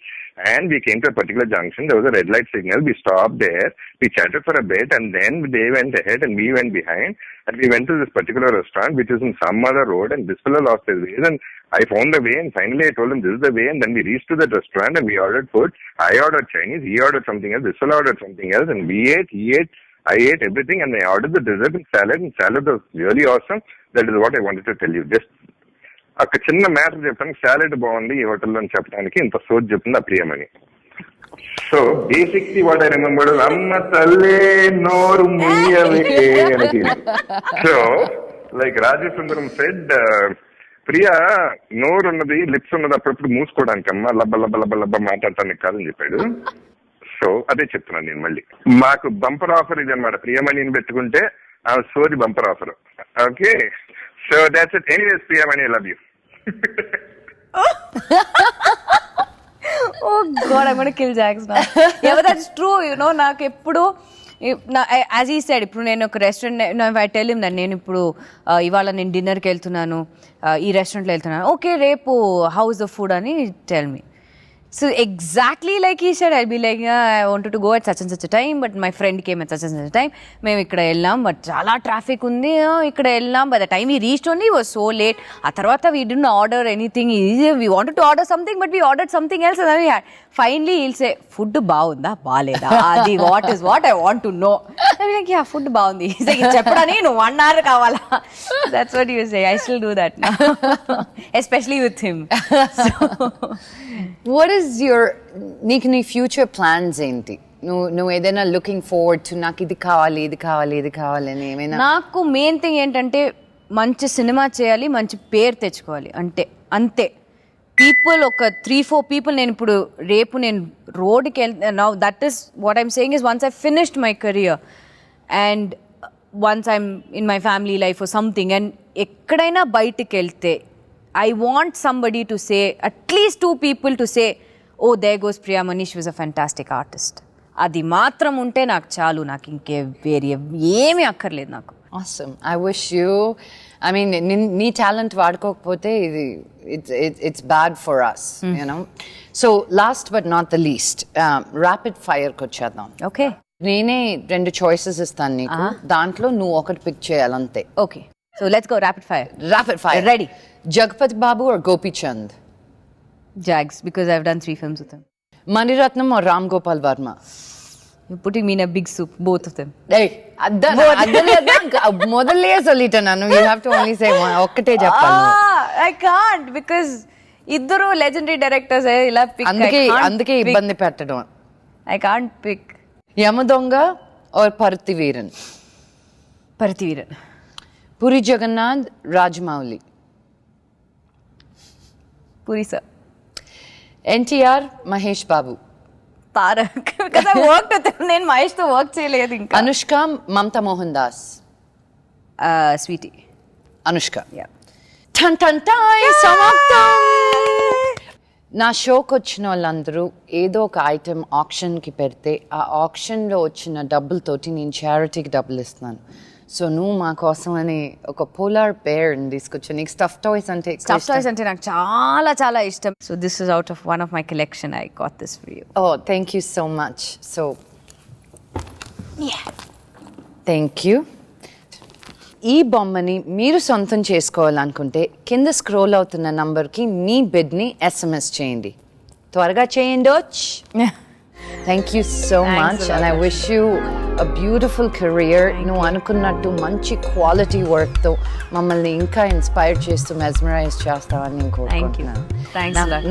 And we came to a particular junction. There was a red light signal. We stopped there. We chatted for a bit, and then they went ahead and we went behind. And we went to this particular restaurant, which is in some other road. And this fellow lost his ways. And I found the way. And finally, I told him this is the way. And then we reached to that restaurant and we ordered food. I ordered Chinese. He ordered something else. This fellow ordered something else. And we ate. He ate. I ate everything. And I ordered the dessert and salad. And salad was really awesome. That is what I wanted to tell you. Just ఒక చిన్న matter చెప్పడానికి salad బాగుంది ఈ హోటల్లో అని చెప్పడానికి ఇంత సోచ్ చెప్తుంది ఆ Priyamani. So basically what I remember అమ్మ తల్లే నోరు ముయ్యవే అని. So like Rajasundaram said, Priya నోరు ఉన్నది, లిప్స్ ఉన్నది అప్పుడప్పుడు మూసుకోవడానికి అమ్మ, లబ్బ లబ్బ లబ్బ లబ్బ మాట్లాడటానికి కాదని చెప్పాడు. సో అదే చెప్తున్నాను నేను మళ్ళీ. మాకు బంపర్ ఆఫర్ ఇది అనమాట, ప్రియమణిని పెట్టుకుంటే ఆ సోది bumper offer. Okay, so that's it. Anyways Priyamani, I love you. Oh God, I'm going to kill Jax now. Yeah, but that's true, you know. నాకు ఎప్పుడు యాజ్ ఈ సైడ్, ఇప్పుడు నేను ఒక restaurant, I tell him that నేను ఇప్పుడు ఇవాళ నేను డిన్నర్కి వెళ్తున్నాను, ఈ రెస్టారెంట్లో వెళ్తున్నాను, ఓకే రేపు హౌస్ ద ఫుడ్ అని tell me. So exactly like he said, I'll be like, yeah, I wanted to go at such and such a time, but my friend came at such and such a time. మేము ఇక్కడ వెళ్ళాం, but చాలా traffic ఉంది, ఇక్కడ వెళ్ళాం. By the time we reached only, it was so late. ఆ తర్వాత we didn't order anything. We wanted to order something, but we ordered something else. And then we had, finally he'll say, food బాగుందా బాలేదా, అది what I want to know. I'll be like, yeah, food బాగుంది. He's like, చెప్పడని నువ్వు 1 hour కావాలా. That's what he was saying. I still do that now. Especially with him. So what is your నీకు నీ future plans ఏంటి? నువ్వు ఏదైనా looking forward to, నాకు ఇది కావాలి ఇది కావాలి ఇది కావాలి అని ఏమైనా? నాకు మెయిన్ థింగ్ ఏంటంటే మంచి సినిమా చేయాలి, మంచి పేరు తెచ్చుకోవాలి, అంతే. పీపుల్ ఒక 3-4 పీపుల్, నేను ఇప్పుడు రేపు నేను రోడ్కి now that is what I'm saying is once I finished my career and once I'm in my family life or something, and ఎక్కడైనా బయటికి వెళ్తే I want somebody to say, at least 2 people to say, oh, there goes Priyamani, she was a fantastic artist. అది మాత్రం ఉంటే నాకు చాలు, నాకు ఇంకే వేరే ఏమీ అక్కర్లేదు నాకు. Awesome. I wish you, I mean, నీ టాలెంట్ వాడుకోకపోతే ఇది it's bad for us, you know. So last but not the least, rapid fire కి వచ్చేద్దాం. Okay. నేనే 2 choices ఇస్తాను నీకు, దాంట్లో నువ్వు ఒకటి pick చేయాలంతే. Okay. So let's go rapid fire. Rapid fire. Ready. Jagpat Babu or Gopi Chand? Jags, because I've done 3 films with him. Mani Ratnam or Ram Gopal Varma? You're putting me in a big soup, both of them. Hey, మొదలే solitana. You have to only say one. ఒక్కటే చెప్పాలి. I can't, because ఇద్దరు legendary directors ఇలా pick. అందుకే ఇబ్బంది పెట్టడం. I can't pick. Yamadonga or Parthiveeran? Parthiveeran. Puri Jagannath, Rajmouli. Puri sir. NTR, Mahesh Babu. Tarak. Because I worked with him, నేను మహేష్ తో work చేయలేదు ఇంకా. Anushka, Mamta Mohan Das. Sweetie. Anushka. Yeah. Tan tan tan, సమాప్తం. నా షోకి వచ్చిన వాళ్ళందరూ ఏదో ఒక ఐటెం ఆక్షన్కి పెడితే ఆ ఆక్షన్లో వచ్చిన డబ్బులతోటి నేను చారిటీకి డబ్బులు ఇస్తున్నాను. సో నువ్వు మా కోసం అని ఒక పోలార్ పేర్ తీసుకొచ్చా. నీకు స్టఫ్ టాయ్స్ అంటే నాకు చాలా చాలా ఇష్టం. So this is out of one of my collection. I got this for you. Oh thank you so much. So thank you. ఈ బొమ్మని మీరు సొంతం చేసుకోవాలనుకుంటే కింద స్క్రోల్ అవుతున్న నంబర్కి మీ బిడ్ని SMS చేయండి. త్వరగా చేయండి. Thank you so much and I wish you a beautiful career. నువ్వు అనుకున్నట్టు మంచి క్వాలిటీ వర్క్తో మమ్మల్ని ఇంకా ఇన్స్పైర్ చేస్తూ మెస్మరైజ్ చేస్తావని నేను కోరుకుంటున్నాను.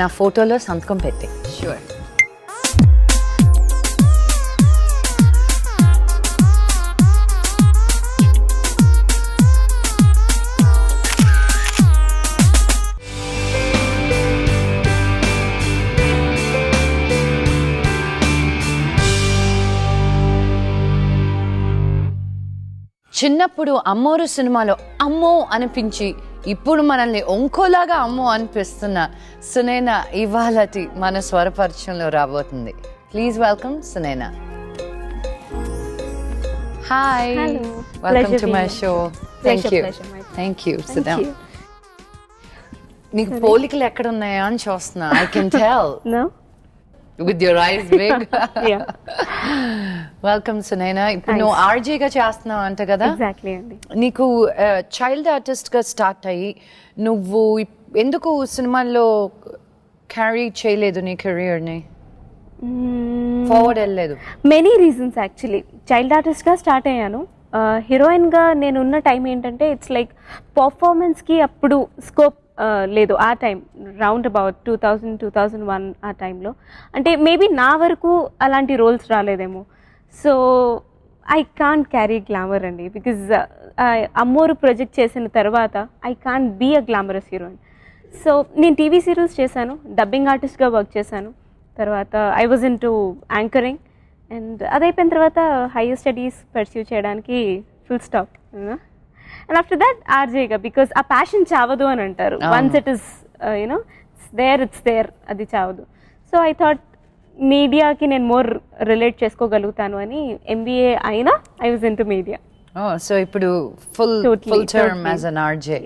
నా ఫోటోలో సంతకం పెట్టి. షూర్. చిన్నప్పుడు అమ్మోరు సినిమాలో అమ్మో అనిపించి ఇప్పుడు మనల్ని ఒంకోలాగా అమ్మో అనిపిస్తున్న సునైనా ఇవాళటి మన స్వరపరిచయంలో రాబోతుంది. Please welcome Sunaina. Hi. Welcome to my being show. Thank Pleasure, you. pleasure, my Thank you. Sit down. you. నీకు పోలికలు ఎక్కడ ఉన్నాయా అని చూస్తున్నా. I can tell. No? With your eyes big. Yeah. Welcome Sunaina. ఇప్పుడు నువ్వు ఆర్జేగా చేస్తున్నావు అంట కదా. Exactly అండి. నీకు చైల్డ్ ఆర్టిస్ట్గా స్టార్ట్ అయ్యి నువ్వు ఎందుకు సినిమాల్లో క్యారీ చేయలేదు నీ కెరియర్ని, ఫార్వర్డ్ వెళ్ళలేదు? Many reasons actually. చైల్డ్ ఆర్టిస్ట్గా స్టార్ట్ అయ్యాను. హీరోయిన్గా నేను ఉన్న టైం ఏంటంటే ఇట్స్ లైక్ పర్ఫార్మెన్స్కి అప్పుడు స్కోప్ లేదు ఆ టైం, రౌండ్ అబౌట్ 2000-2001 ఆ టైంలో. అంటే మేబీ నా వరకు అలాంటి రోల్స్ రాలేదేమో. So I can't carry glamour అండి, బికాజ్ అమ్మోరు ప్రొజెక్ట్ చేసిన తర్వాత I can't be a glamorous heroine. So నేను టీవీ సీరియల్స్ చేశాను, డబ్బింగ్ ఆర్టిస్ట్గా వర్క్ చేశాను. తర్వాత I was into anchoring, and అదైపోయిన తర్వాత హైయర్ స్టడీస్ పర్స్యూ చేయడానికి full stop. And after that ఆర్జేగా, బికాస్ ఆ ప్యాషన్ చావదు అని అంటారు. Once it is you know it's there, అది చావదు. సో ఐ థాట్ మీడియాకి నేను మోర్ రిలేట్ చేసుకోగలుగుతాను అని ఎంబీఏ అయినా I was into media. So ఇప్పుడు full term as an RJ.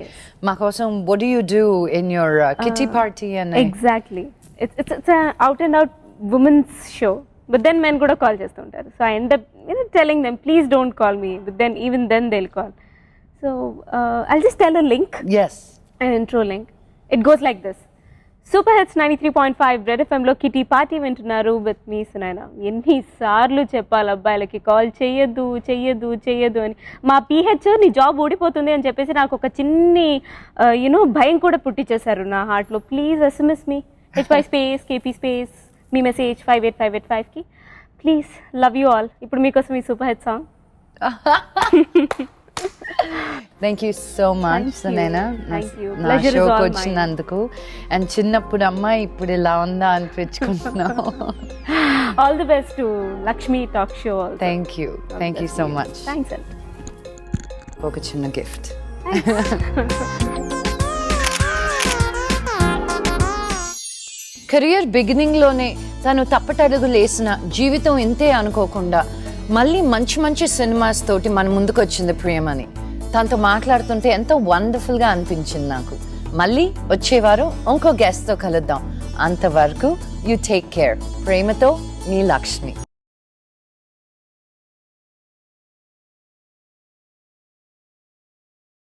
మా కోసం what do you do in your kitty party? And exactly, it's out and out women's show, but then men కూడా call చేస్తుంటారు. So I end up telling them please don't call me, but then even then they will call. So I'll just tell a link. Yes. An intro link. It goes like this. Super Hits 93.5 Red FM లో kitty party వింటున్నారు with me Sunaina. ఎన్నిసార్లు చెప్పాలి అబ్బాయిలకి call చెయ్యొద్దు చెయ్యొద్దు చెయ్యొద్దు అని. మా పిహెచ్ నీ జాబ్ ఊడిపోతుంది అని చెప్పేసి నాకు ఒక చిన్ని భయం కూడా పుట్టించేశారు నా హార్ట్లో. ప్లీజ్ ఎస్ఎంఎస్ మీ HY స్పేస్ KP స్పేస్ మీ మెసేజ్ 58585కి. Please, love you all. ఇప్పుడు మీకోసం ఈ super hit song. Thank you so much Sunaina, నా షోకి వచ్చినందుకు. అండ్ చిన్నప్పుడు అమ్మాయి ఇప్పుడు ఇలా ఉందా అనిపించుకుంటున్నావు. All the best to Lakshmi talk show. Thank you so much. Thanks అండి. ఒక చిన్న గిఫ్ట్. కెరియర్ బిగినింగ్లోనే తను తప్పటడుగులు వేసిన జీవితం ఇంతే అనుకోకుండా మళ్ళీ మంచి మంచి సినిమాస్ తోటి మన ముందుకు వచ్చింది ప్రియమణి. తనతో మాట్లాడుతుంటే ఎంతో వండర్ఫుల్గా అనిపించింది నాకు. మళ్ళీ వచ్చేవారు ఇంకో గెస్ట్తో కలుద్దాం. అంతవరకు యూ టేక్ కేర్. ప్రేమతో మీ లక్ష్మి.